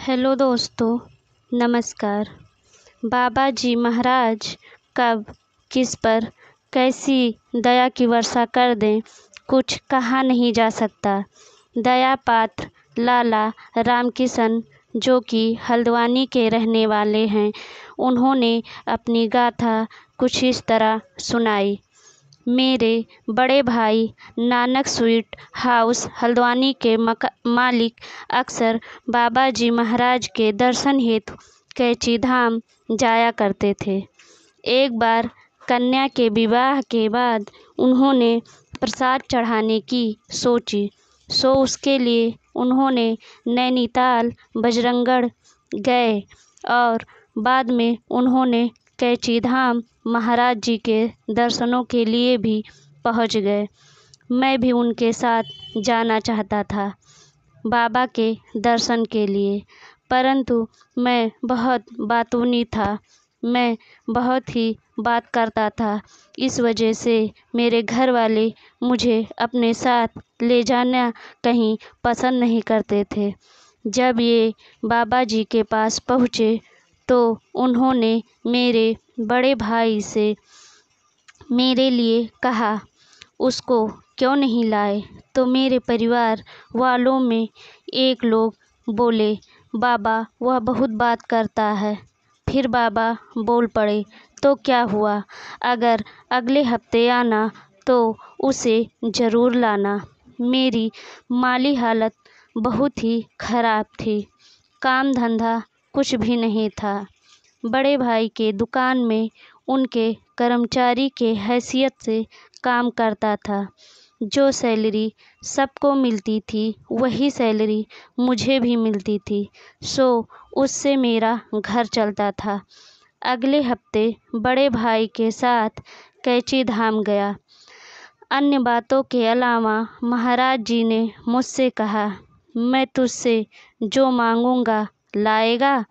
Hello दोस्तों, नमस्कार। बाबा जी महाराज कब किस पर कैसी दया की वर्षा कर दें, कुछ कहा नहीं जा सकता। दया पात्र लाला रामकिशन, जो कि हल्द्वानी के रहने वाले हैं, उन्होंने अपनी गाथा कुछ इस तरह सुनाई। मेरे बड़े भाई नानक स्वीट हाउस हल्द्वानी के मालिक अक्सर बाबा जी महाराज के दर्शन हेतु कैची धाम जाया करते थे। एक बार कन्या के विवाह के बाद उन्होंने प्रसाद चढ़ाने की सोची, सो उसके लिए उन्होंने नैनीताल बजरंगगढ़ गए और बाद में उन्होंने कैची धाम महाराज जी के दर्शनों के लिए भी पहुंच गए। मैं भी उनके साथ जाना चाहता था बाबा के दर्शन के लिए, परंतु मैं बहुत बातूनी था। मैं बहुत ही बात करता था, इस वजह से मेरे घर वाले मुझे अपने साथ ले जाना कहीं पसंद नहीं करते थे। जब ये बाबा जी के पास पहुँचे तो उन्होंने मेरे बड़े भाई से मेरे लिए कहा, उसको क्यों नहीं लाए? तो मेरे परिवार वालों में एक लोग बोले, बाबा वह बहुत बात करता है। फिर बाबा बोल पड़े, तो क्या हुआ, अगर अगले हफ्ते आना तो उसे ज़रूर लाना। मेरी माली हालत बहुत ही खराब थी, काम धंधा कुछ भी नहीं था। बड़े भाई के दुकान में उनके कर्मचारी के हैसियत से काम करता था। जो सैलरी सबको मिलती थी वही सैलरी मुझे भी मिलती थी, सो उससे मेरा घर चलता था। अगले हफ्ते बड़े भाई के साथ कैची धाम गया। अन्य बातों के अलावा महाराज जी ने मुझसे कहा, मैं तुझसे जो मांगूंगा लाएगा?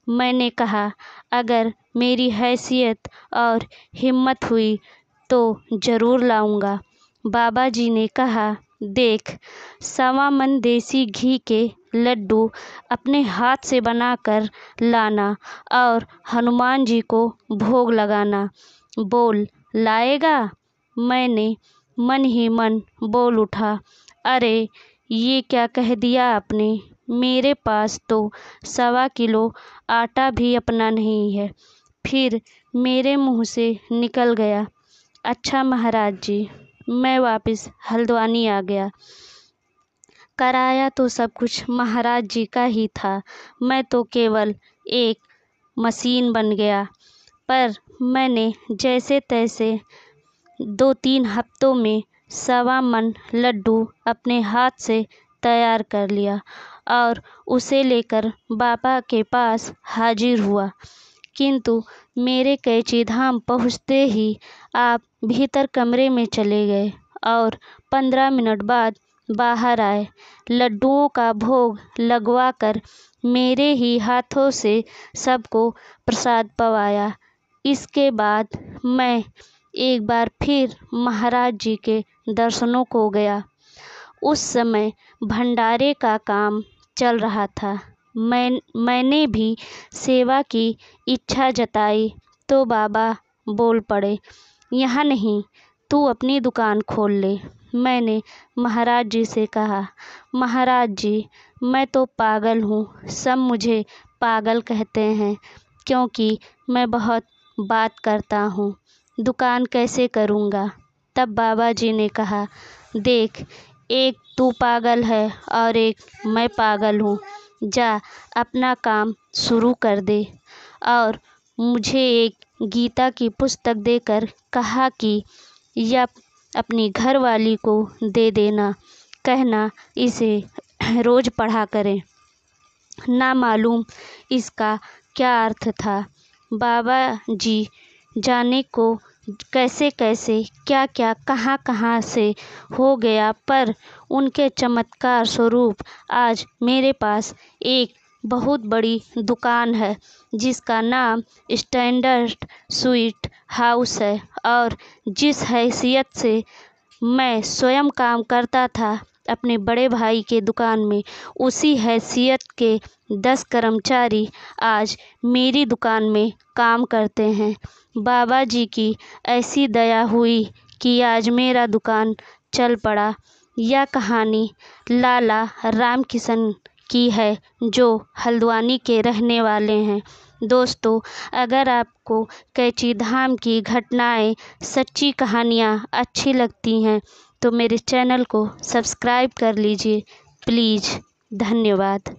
मैंने कहा, अगर मेरी हैसियत और हिम्मत हुई तो ज़रूर लाऊंगा। बाबा जी ने कहा, देख, 1.25 मन देसी घी के लड्डू अपने हाथ से बनाकर लाना और हनुमान जी को भोग लगाना। बोल, लाएगा? मैंने मन ही मन बोल उठा, अरे ये क्या कह दिया आपने, मेरे पास तो 1.25 किलो आटा भी अपना नहीं है। फिर मेरे मुंह से निकल गया, अच्छा महाराज जी। मैं वापस हल्द्वानी आ गया। कराया तो सब कुछ महाराज जी का ही था, मैं तो केवल एक मशीन बन गया। पर मैंने जैसे तैसे 2-3 हफ्तों में 1.25 मन लड्डू अपने हाथ से तैयार कर लिया और उसे लेकर बाबा के पास हाजिर हुआ। किंतु मेरे कैची धाम पहुँचते ही आप भीतर कमरे में चले गए और 15 मिनट बाद बाहर आए। लड्डुओं का भोग लगवाकर मेरे ही हाथों से सबको प्रसाद पवाया। इसके बाद मैं एक बार फिर महाराज जी के दर्शनों को गया। उस समय भंडारे का काम चल रहा था। मैंने भी सेवा की इच्छा जताई तो बाबा बोल पड़े, यहाँ नहीं, तू अपनी दुकान खोल ले। मैंने महाराज जी से कहा, महाराज जी, मैं तो पागल हूँ, सब मुझे पागल कहते हैं क्योंकि मैं बहुत बात करता हूँ, दुकान कैसे करूँगा? तब बाबा जी ने कहा, देख, एक तू पागल है और एक मैं पागल हूँ, जा अपना काम शुरू कर दे। और मुझे एक गीता की पुस्तक देकर कहा कि यह अपनी घरवाली को दे देना, कहना इसे रोज़ पढ़ा करें। ना मालूम इसका क्या अर्थ था। बाबा जी जाने को कैसे कैसे क्या क्या कहाँ कहाँ से हो गया, पर उनके चमत्कार स्वरूप आज मेरे पास एक बहुत बड़ी दुकान है जिसका नाम स्टैंडर्ड स्वीट हाउस है। और जिस हैसियत से मैं स्वयं काम करता था अपने बड़े भाई के दुकान में उसी हैसियत के 10 कर्मचारी आज मेरी दुकान में काम करते हैं। बाबा जी की ऐसी दया हुई कि आज मेरा दुकान चल पड़ा। यह कहानी लाला राम किशन की है, जो हल्द्वानी के रहने वाले हैं। दोस्तों, अगर आपको कैची धाम की घटनाएं, सच्ची कहानियां अच्छी लगती हैं तो मेरे चैनल को सब्सक्राइब कर लीजिए प्लीज़। धन्यवाद।